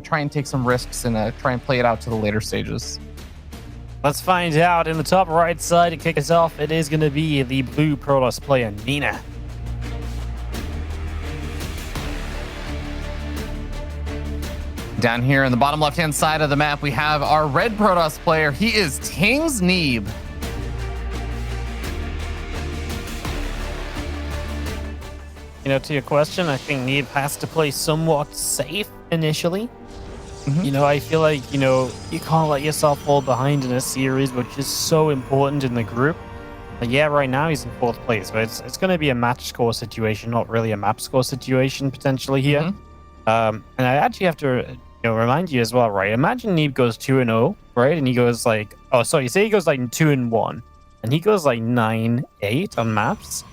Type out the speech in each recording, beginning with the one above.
try and take some risks and try and play it out to the later stages. Let's find out. In the top right side to kick us off, it is going to be the blue Protoss player, Nina. Down here in the bottom left-hand side of the map, we have our red Protoss player. He is Ting's Neeb. You know, to your question, I think Neeb has to play somewhat safe initially. You know, I feel like, you know, you can't let yourself fall behind in a series, which is so important in the group. But yeah, right now he's in 4th place, but it's going to be a match score situation, not really a map score situation potentially here. And I actually have to remind you as well, right? Imagine Neeb goes 2-0, right? And he goes like, oh, sorry, say he goes like 2-1, and he goes like 9-8 on maps.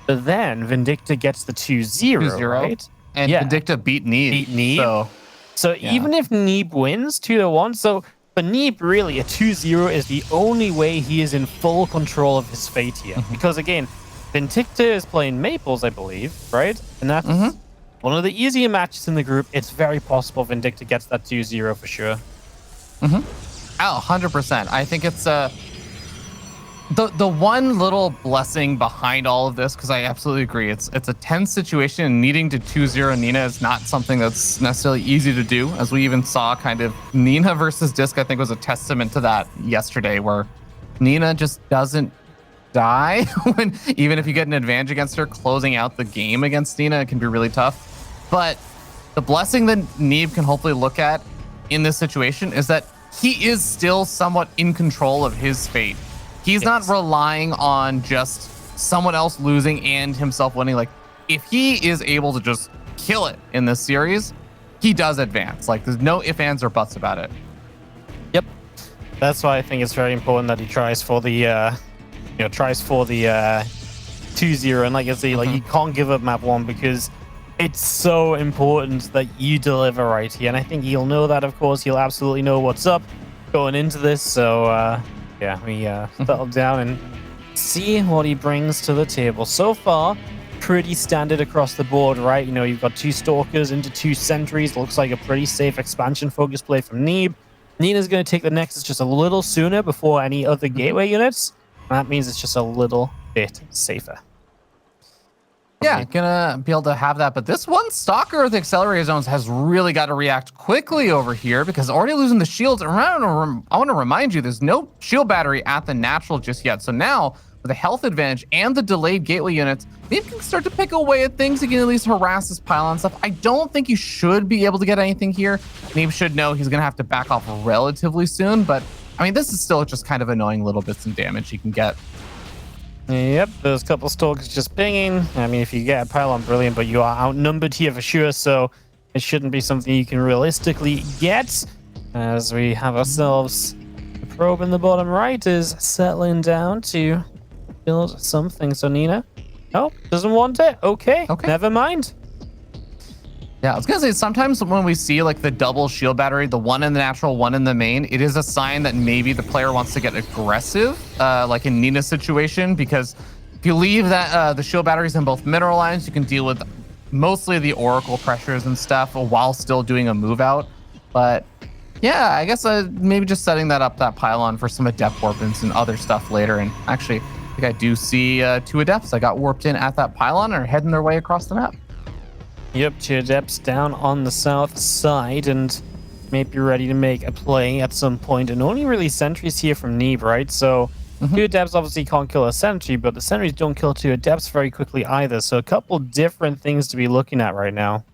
But then Vindicta gets the 2-0, right? And Vindicta beat Neeb. So even if Neeb wins 2-1, so for Neeb, really, a 2-0 is the only way he is in full control of his fate here. Because again, Vindicta is playing Maples, I believe, right? And that's one of the easier matches in the group. It's very possible Vindicta gets that 2-0 for sure. Oh, 100%. I think it's the one little blessing behind all of this, because I absolutely agree. It's a tense situation, and needing to 2-0 Nina is not something that's necessarily easy to do, as we even saw kind of Nina versus Disc, I think, was a testament to that yesterday, where Nina just doesn't die when even if you get an advantage against her, closing out the game against Nina, it can be really tough. But the blessing that Neeb can hopefully look at in this situation is that he is still somewhat in control of his fate. He's not relying on just someone else losing and himself winning. Like, if he is able to just kill it in this series, he does advance. Like, there's no ifs, ands, or buts about it. Yep. That's why I think it's very important that he tries for the 2-0. And like I say, like, you can't give up map 1 because it's so important that you deliver right here. And I think he'll know that, of course. He'll absolutely know what's up going into this. So, yeah, we settle down and see what he brings to the table. So far, pretty standard across the board, right? You know, you've got 2 Stalkers into 2 Sentries. Looks like a pretty safe expansion focus play from Neeb. Nina's going to take the Nexus just a little sooner before any other gateway units. And that means it's just a little bit safer. Yeah, gonna be able to have that. But this one Stalker of the Accelerator Zones has really got to react quickly over here, because already losing the shields. And I want to remind you, there's no shield battery at the natural just yet. So now, with a health advantage and the delayed gateway units, Neeb can start to pick away at things. He can at least harass this pylon stuff. I don't think you should be able to get anything here. Neeb should know he's going to have to back off relatively soon. But, I mean, this is still just kind of annoying little bits of damage he can get. Yep, those couple Stalkers just pinging. I mean, if you get a pylon, brilliant, but you are outnumbered here for sure, so it shouldn't be something you can realistically get. As we have ourselves the probe in the bottom right is settling down to build something. So Nina, no, doesn't want it. Okay, never mind. Yeah, I was gonna say, sometimes when we see like the double shield battery, the one in the natural, one in the main, it is a sign that maybe the player wants to get aggressive, like in Nina's situation, because if you leave that the shield batteries in both mineral lines, you can deal with mostly the Oracle pressures and stuff while still doing a move out. But yeah, I guess maybe just setting that pylon for some adept warp-ins and other stuff later. And actually, I think I do see 2 adepts that got warped in at that pylon and are heading their way across the map. Yep, 2 adepts down on the south side and may be ready to make a play at some point. And only really sentries here from Neeb, right? So 2 adepts obviously can't kill a sentry, but the sentries don't kill 2 adepts very quickly either. So a couple different things to be looking at right now.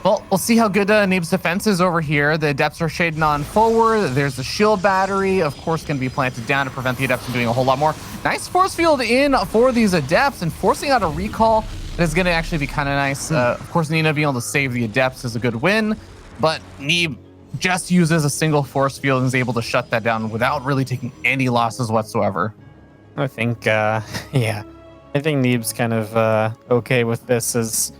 Well, we'll see how good Neeb's defense is over here. The adepts are shading on forward. There's the shield battery, of course, going to be planted down to prevent the adepts from doing a whole lot more. Nice force field in for these adepts, and forcing out a recall is going to actually be kind of nice. Of course, Nina being able to save the adepts is a good win, but Neeb just uses a single force field and is able to shut that down without really taking any losses whatsoever. I think, yeah. I think Neeb's kind of okay with this, as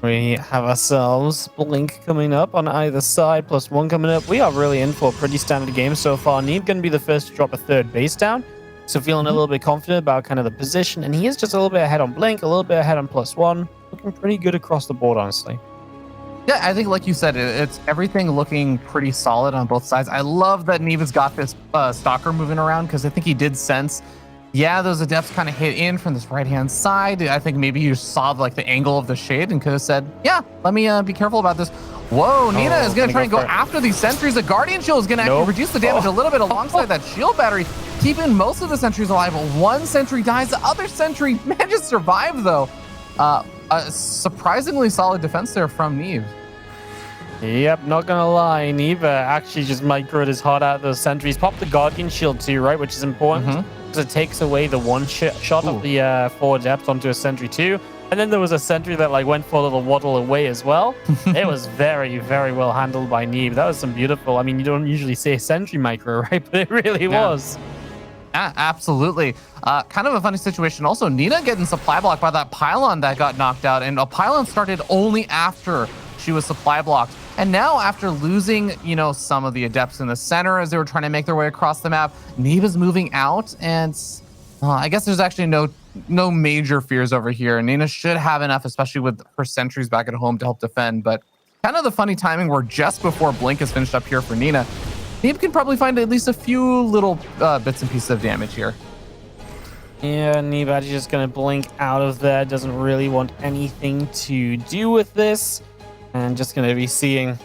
we have ourselves Blink coming up on either side, +1 coming up. We are really in for a pretty standard game so far. Neeb going to be the first to drop a 3rd base down, so feeling a little bit confident about kind of the position. And he is just a little bit ahead on Blink, a little bit ahead on +1. Looking pretty good across the board, honestly. Yeah, I think like you said, it's everything looking pretty solid on both sides. I love that Neeb has got this stalker moving around because I think he did sense, yeah, those adepts kind of hit in from this right-hand side. I think maybe you saw like the angle of the shade and could have said, yeah, let me be careful about this. Whoa, Nina is going to try and go after these sentries. The Guardian Shield is going to actually reduce the damage a little bit alongside that shield battery, keeping most of the sentries alive. One sentry dies, the other sentry manages to survive though. A surprisingly solid defense there from Neeb. Yep, not gonna lie, Neeb actually just microed his heart out of those sentries. Popped the Guardian Shield too, right, which is important because it takes away the one shot of the 4 adepts onto a sentry too. And then there was a sentry that like went for a little waddle away as well. It was very, very well handled by Neeb. That was some beautiful. I mean, you don't usually say sentry micro, right? But it really was. Yeah, absolutely. Kind of a funny situation. Also, Nina getting supply blocked by that pylon that got knocked out, and a pylon started only after she was supply blocked. And now, after losing, you know, some of the adepts in the center as they were trying to make their way across the map, Neeb is moving out, and I guess there's actually no major fears over here. Nina should have enough, especially with her sentries back at home to help defend. But kind of the funny timing where just before Blink is finished up here for Nina, Neeb can probably find at least a few little bits and pieces of damage here. Yeah, Neeb actually just going to blink out of there. Doesn't really want anything to do with this. And just going to be seeing...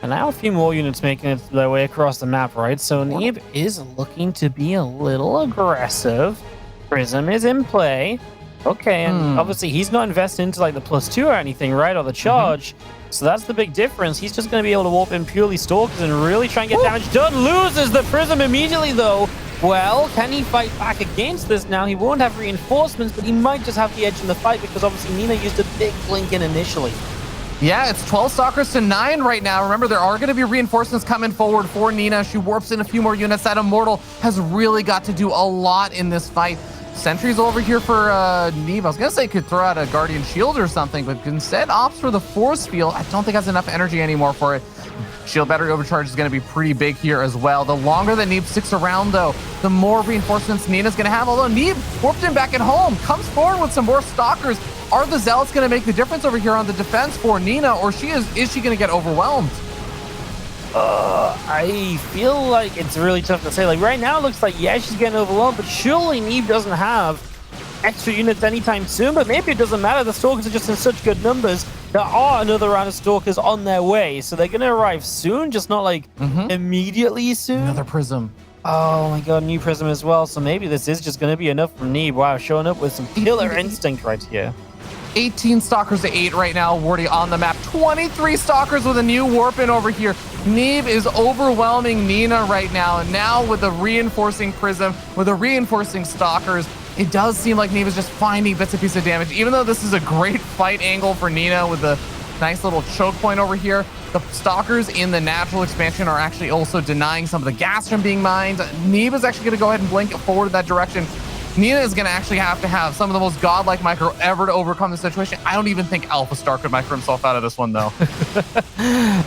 And now a few more units making their way across the map, right? So Neeb is looking to be a little aggressive. Prism is in play. Okay, and obviously he's not invested into like the +2 or anything, right? Or the charge. So that's the big difference. He's just going to be able to warp in purely stalkers and really try and get damage done. Loses the Prism immediately, though. Well, can he fight back against this now? He won't have reinforcements, but he might just have the edge in the fight because obviously Nina used a big blink in initially. Yeah, it's 12 stalkers to 9 right now. Remember, there are going to be reinforcements coming forward for Nina. She warps in a few more units. That Immortal has really got to do a lot in this fight. Sentries over here for Neeb. I was going to say could throw out a Guardian Shield or something, but instead opts for the Force Field. I don't think has enough energy anymore for it. Shield battery overcharge is going to be pretty big here as well. The longer that Neeb sticks around, though, the more reinforcements Nina's going to have. Although Neeb warped him back at home, comes forward with some more stalkers. Are the Zealots going to make the difference over here on the defense for Nina, or is she going to get overwhelmed? I feel like it's really tough to say. Like right now, it looks like, yeah, she's getting overwhelmed, but surely Neeb doesn't have extra units anytime soon. But maybe it doesn't matter. The Stalkers are just in such good numbers. There are another round of Stalkers on their way, so they're going to arrive soon, just not like immediately soon. Another Prism. Oh my god, new Prism as well. So maybe this is just going to be enough for Neeb. Wow, showing up with some killer instinct right here. 18 stalkers to 8 right now, already on the map. 23 stalkers with a new warp in over here. Neeb is overwhelming Nina right now, and now with the reinforcing Prism, with the reinforcing stalkers, it does seem like Neeb is just finding bits and pieces of damage. Even though this is a great fight angle for Nina with the nice little choke point over here, the stalkers in the natural expansion are actually also denying some of the gas from being mined. Neeb is actually going to go ahead and blink forward in that direction. Nina is going to actually have to have some of the most godlike micro ever to overcome the situation. I don't even think Alpha Star could micro himself out of this one, though.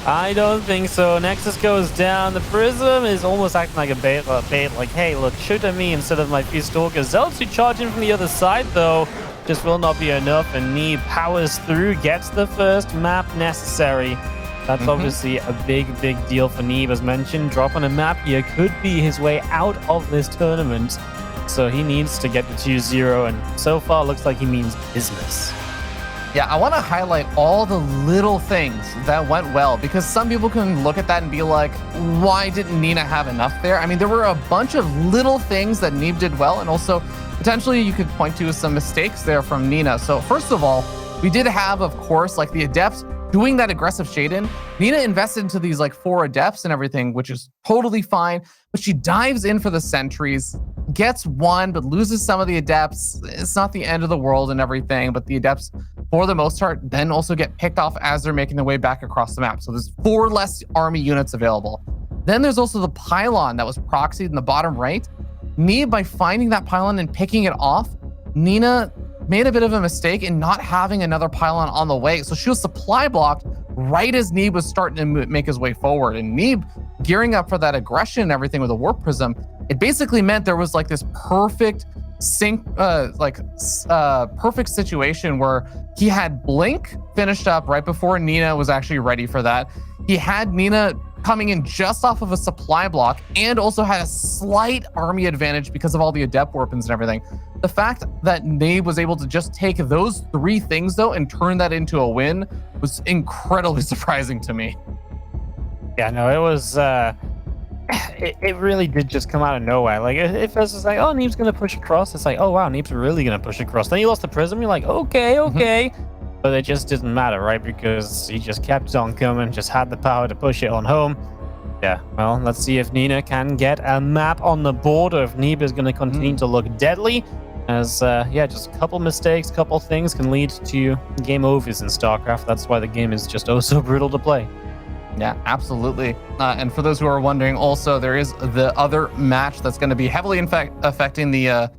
I don't think so. Nexus goes down. The Prism is almost acting like a bait. Like, hey, look, shoot at me instead of my few Stalkers. Zealots who charge in from the other side, though, just will not be enough. And Neeb powers through, gets the first map necessary. That's obviously a big, big deal for Neeb. As mentioned, dropping a map here could be his way out of this tournament. So he needs to get the 2-0, and so far looks like he means business. Yeah, I want to highlight all the little things that went well, because some people can look at that and be like, why didn't Nina have enough there? I mean, there were a bunch of little things that Neeb did well, and also potentially you could point to some mistakes there from Nina. So first of all, we did have, of course, like the Adepts doing that aggressive shade in. Nina invested into these like 4 Adepts and everything, which is totally fine, but she dives in for the sentries, gets 1, but loses some of the Adepts. It's not the end of the world and everything, but the Adepts, for the most part, then also get picked off as they're making their way back across the map. So there's 4 less army units available. Then there's also the pylon that was proxied in the bottom right. Neeb, by finding that pylon and picking it off, Nina made a bit of a mistake in not having another pylon on the way. So she was supply blocked right as Neeb was starting to make his way forward. And Neeb, gearing up for that aggression and everything with a warp prism, it basically meant there was like this perfect perfect situation where he had Blink finished up right before Nina was actually ready for that. He had Nina coming in just off of a supply block and also had a slight army advantage because of all the adept weapons and everything. The fact that Neeb was able to just take those 3 things though and turn that into a win was incredibly surprising to me. Yeah, no, it was it really did just come out of nowhere. Like it was just like, oh, Neeb's gonna push across. It's like, oh wow, Neeb's really gonna push across. Then he lost the prism. You're like, okay. But it just didn't matter, right? Because he just kept on coming, just had the power to push it on home. Yeah, well, let's see if Nina can get a map on the board, or if Neeb is going to continue to look deadly. As, yeah, just a couple mistakes, couple things can lead to game overs in StarCraft. That's why the game is just oh so brutal to play. Yeah, absolutely. And for those who are wondering, also, there is the other match that's going to be heavily affecting the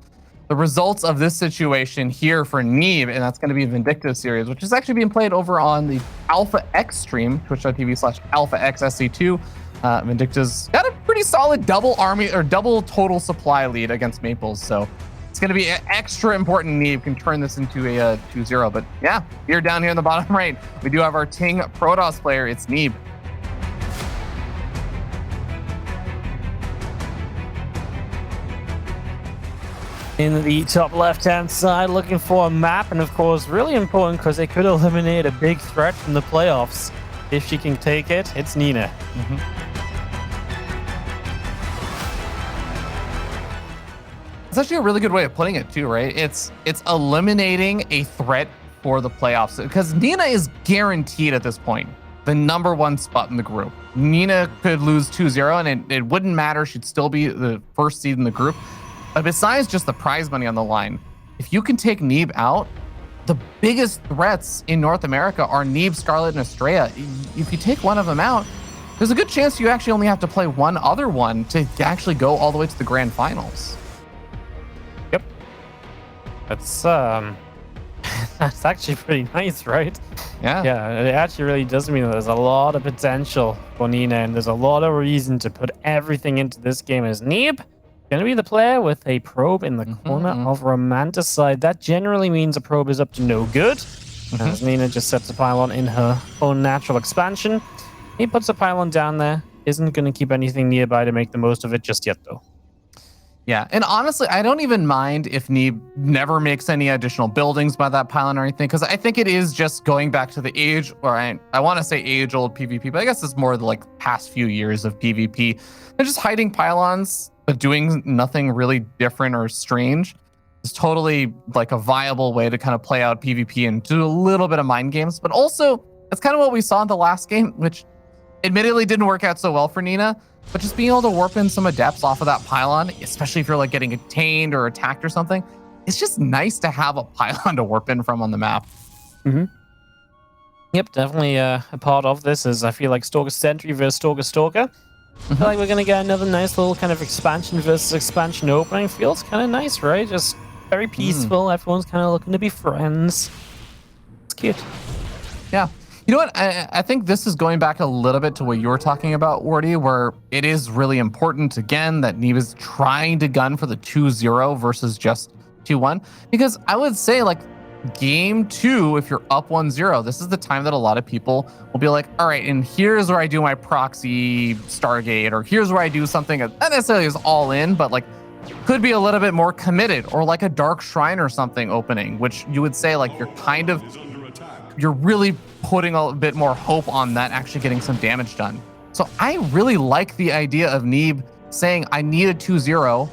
results of this situation here for Neeb, and that's going to be Vindictive series, which is actually being played over on the Alpha X stream, twitch.tv/AlphaX SC2. Vindictive's got a pretty solid double total supply lead against Maples, so it's going to be extra important. Neeb can turn this into a 2-0. But yeah, here down here in the bottom right, we do have our Ting Protoss player. It's Neeb. In the top left-hand side, looking for a map, and of course, really important because they could eliminate a big threat from the playoffs. If she can take it, it's Nina. It's actually a really good way of putting it too, right? It's eliminating a threat for the playoffs, because Nina is guaranteed at this point the #1 spot in the group. Nina could lose 2-0 and it wouldn't matter. She'd still be the first seed in the group. But besides just the prize money on the line, if you can take Neeb out, the biggest threats in North America are Neeb, Scarlet, and Estrella. If you take one of them out, there's a good chance you actually only have to play one other one to actually go all the way to the grand finals. Yep. That's that's actually pretty nice, right? Yeah. Yeah, it actually really does mean that there's a lot of potential for Nina, and there's a lot of reason to put everything into this game. As Neeb gonna be the player with a probe in the corner of Romanticide. That generally means a probe is up to no good. As Nina just sets a pylon in her own natural expansion. He puts a pylon down there. Isn't gonna keep anything nearby to make the most of it just yet, though. Yeah, and honestly, I don't even mind if Neeb never makes any additional buildings by that pylon or anything, because I think it is just going back to the age, or I want to say age-old PvP, but I guess it's more like past few years of PvP. They're just hiding pylons, but doing nothing really different or strange. It's totally like a viable way to kind of play out PvP and do a little bit of mind games, but also it's kind of what we saw in the last game, which admittedly didn't work out so well for Nina. But just being able to warp in some adepts off of that pylon, especially if you're like getting attained or attacked or something, it's just nice to have a pylon to warp in from on the map. Yep, definitely a part of this is I feel like Stalker Sentry versus Stalker. I feel like we're going to get another nice little kind of expansion versus expansion opening. Feels kind of nice, right? Just very peaceful. Everyone's kind of looking to be friends. It's cute. Yeah. You know what? I think this is going back a little bit to what you were talking about, Wardy, where it is really important, again, that Neeb is trying to gun for the 2-0 versus just 2-1. Because I would say, like, game 2, if you're up 1-0, this is the time that a lot of people will be like, all right, and here's where I do my proxy Stargate, or here's where I do something that not necessarily is all in, but like could be a little bit more committed, or like a Dark Shrine or something opening, which you would say like you're really putting a bit more hope on that actually getting some damage done. So I really like the idea of Neeb saying, I need a 2-0.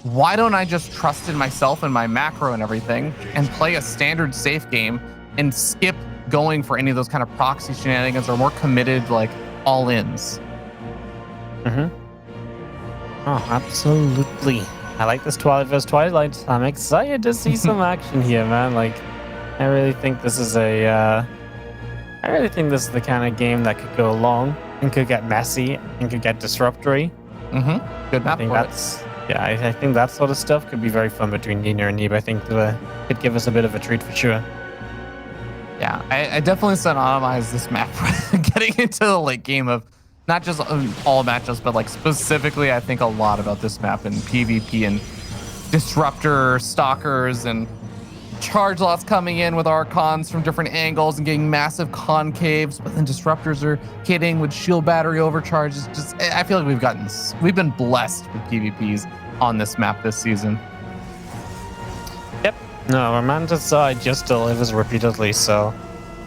Why don't I just trust in myself and my macro and everything and play a standard safe game and skip going for any of those kind of proxy shenanigans or more committed like all-ins? Oh, absolutely. I like this Twilight vs. Twilight. I'm excited to see some action here, man. Like, I really think this is the kind of game that could go long and could get messy and could get disruptory. Good map. I think that sort of stuff could be very fun between Nina and Neeb. I think could give us a bit of a treat for sure. Yeah, I definitely synonymize this map getting into the late game of not just all matchups, but like specifically, I think a lot about this map in PvP and disruptor stalkers and charge lots coming in with archons from different angles and getting massive concaves, but then disruptors are hitting with shield battery overcharges. Just, I feel like we've been blessed with PvPs on this map this season. Yep. No, Amanda's side just delivers repeatedly, so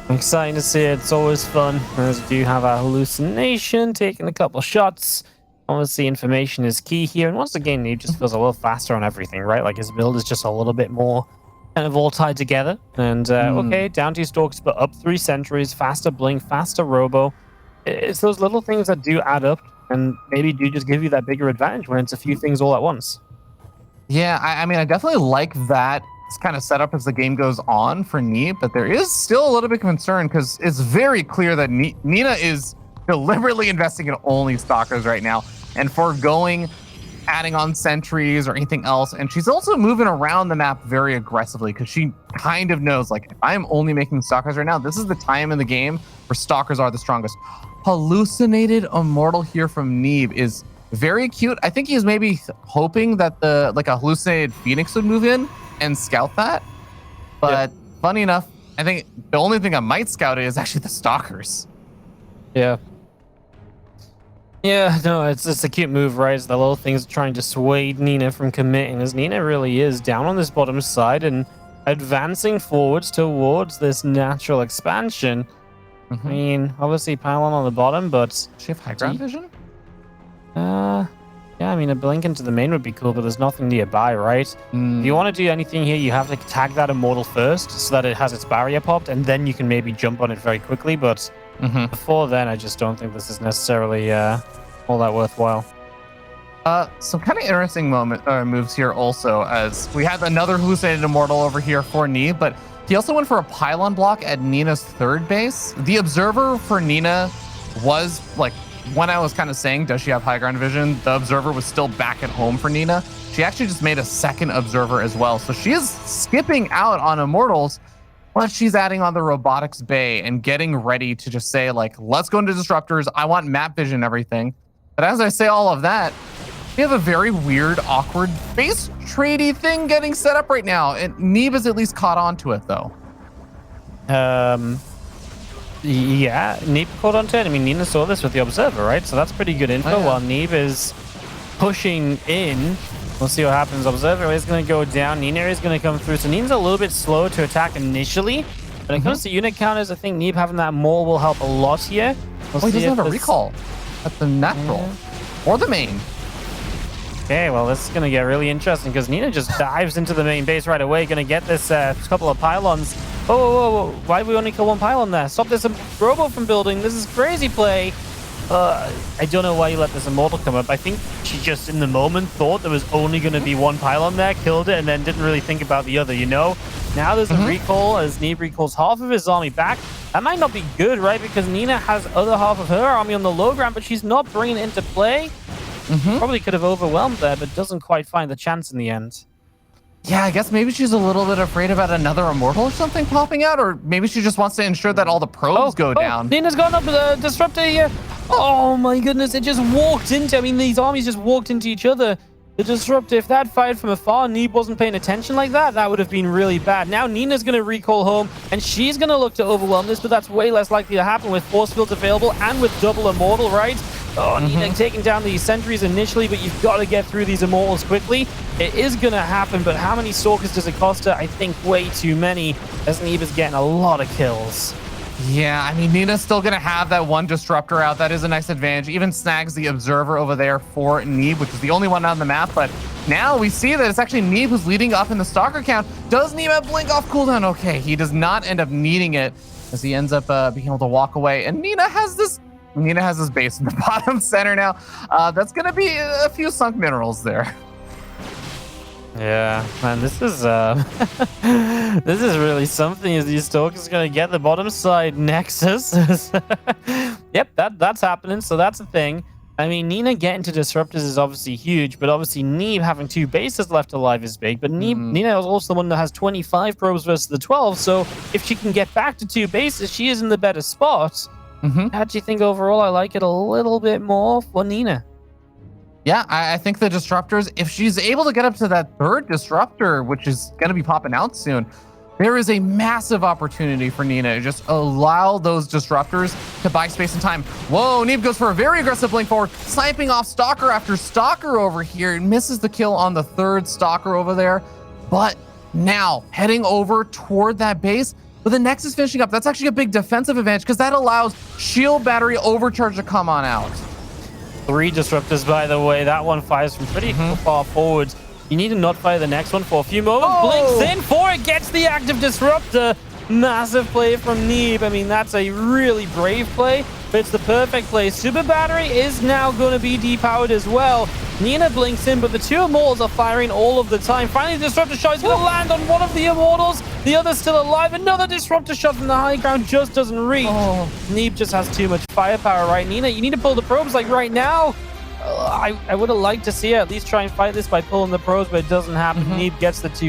I'm excited to see it. It's always fun. As we do have a hallucination, taking a couple shots. Obviously, information is key here, and once again, Neeb just feels a little faster on everything, right? Like his build is just a little bit more kind of all tied together. And okay, down 2 stalks, but up 3 sentries, faster blink, faster robo. It's those little things that do add up and maybe do just give you that bigger advantage when it's a few things all at once. Yeah, I mean, I definitely like that it's kind of set up as the game goes on for Neeb, but there is still a little bit of concern because it's very clear that Nina is deliberately investing in only stalkers right now and foregoing adding on sentries or anything else. And she's also moving around the map very aggressively because she kind of knows, like, if I'm only making stalkers right now, this is the time in the game where stalkers are the strongest. Hallucinated Immortal here from Neeb is very cute. I think he's maybe hoping that a hallucinated Phoenix would move in and scout that. But funny enough, I think the only thing I might scout is actually the stalkers. Yeah. Yeah, no, it's a cute move, right? It's the little things trying to sway Nina from committing, as Nina really is down on this bottom side and advancing forwards towards this natural expansion. I mean, obviously pylon on the bottom, but does she have high ground vision? Yeah, I mean, a blink into the main would be cool, but there's nothing nearby, right? If you want to do anything here, you have to tag that immortal first so that it has its barrier popped, and then you can maybe jump on it very quickly, but before then, I just don't think this is necessarily all that worthwhile. Some kind of interesting moves here also, as we have another hallucinated immortal over here for Neeb, but he also went for a pylon block at Nina's 3rd base. The observer for Nina was, like, when I was kind of saying, does she have high ground vision? The observer was still back at home for Nina. She actually just made a 2nd observer as well. So she is skipping out on immortals, but she's adding on the robotics bay and getting ready to just say, like, let's go into disruptors. I want map vision and everything. But as I say all of that, we have a very weird, awkward base tradey thing getting set up right now. And Neeb is at least caught on to it, though. Yeah, Neeb caught onto it. I mean, Nina saw this with the observer, right? So that's pretty good info. While Neeb is pushing in, we'll see what happens. Observer is going to go down. Nina is going to come through. So Nina's a little bit slow to attack initially. When it comes to unit counters, I think Neeb having that more will help a lot here. He doesn't have a recall at the natural or the main. Okay, well, this is going to get really interesting because Nina just dives into the main base right away. Going to get this couple of pylons. Whoa. Why did we only kill 1 pylon there? Stop this robo from building. This is crazy play. I don't know why you let this immortal come up. I think she just in the moment thought there was only going to be 1 pylon there, killed it, and then didn't really think about the other, you know? Now there's a recall as Neeb recalls half of his army back. That might not be good, right? Because Nina has other half of her army on the low ground, but she's not bringing it into play. Probably could have overwhelmed there, but doesn't quite find the chance in the end. Yeah, I guess maybe she's a little bit afraid about another immortal or something popping out, or maybe she just wants to ensure that all the probes go down. Nina's gone up with a disruptor here. Oh my goodness, it just walked into, I mean, these armies just walked into each other. The disruptor, if that fired from afar, Neeb wasn't paying attention like that, that would have been really bad. Now Nina's going to recall home, and she's going to look to overwhelm this, but that's way less likely to happen with force fields available and with double immortal, right? Oh, Nina taking down these sentries initially, but you've got to get through these immortals quickly. It is going to happen, but how many stalkers does it cost her? I think way too many, as Neeb is getting a lot of kills. Yeah, I mean, Nina's still going to have that 1 disruptor out. That is a nice advantage. Even snags the observer over there for Neeb, which is the only one on the map. But now we see that it's actually Neeb who's leading up in the stalker count. Does Neeb have blink off cooldown? Okay, he does not end up needing it as he ends up being able to walk away. And Nina has this base in the bottom center now. That's going to be a few sunk minerals there. Yeah, man, this is this is really something. As these stalkers going to get the bottom side nexus. Yep, that's happening. So that's a thing. I mean, Nina getting to disruptors is obviously huge, but obviously Neeb having 2 bases left alive is big. But Nina is also the one that has 25 probes versus the 12. So if she can get back to 2 bases, she is in the better spot. How do you think overall? I like it a little bit more for Nina. Yeah, I think the disruptors, if she's able to get up to that third disruptor, which is going to be popping out soon, there is a massive opportunity for Nina to just allow those disruptors to buy space and time. Whoa, Neeb goes for a very aggressive blink forward, sniping off Stalker after Stalker over here. Misses the kill on the third Stalker over there. But now heading over toward that base, with the Nexus finishing up, that's actually a big defensive advantage because that allows shield battery overcharge to come on out. 3 disruptors, by the way. That one fires from pretty far forwards. You need to not fire the next one for a few moments. Oh! Blinks in for it, gets the active disruptor. Massive play from Neeb. I mean, that's a really brave play, but it's the perfect play. Super battery is now going to be depowered as well. Nina blinks in, but the 2 immortals are firing all of the time. Finally, the disruptor shot is going to land on one of the immortals. The other's still alive. Another disruptor shot from the high ground just doesn't reach. Neeb just has too much firepower, right? Nina, you need to pull the probes like right now. I would have liked to see her at least try and fight this by pulling the probes, but it doesn't happen. Neeb gets the 2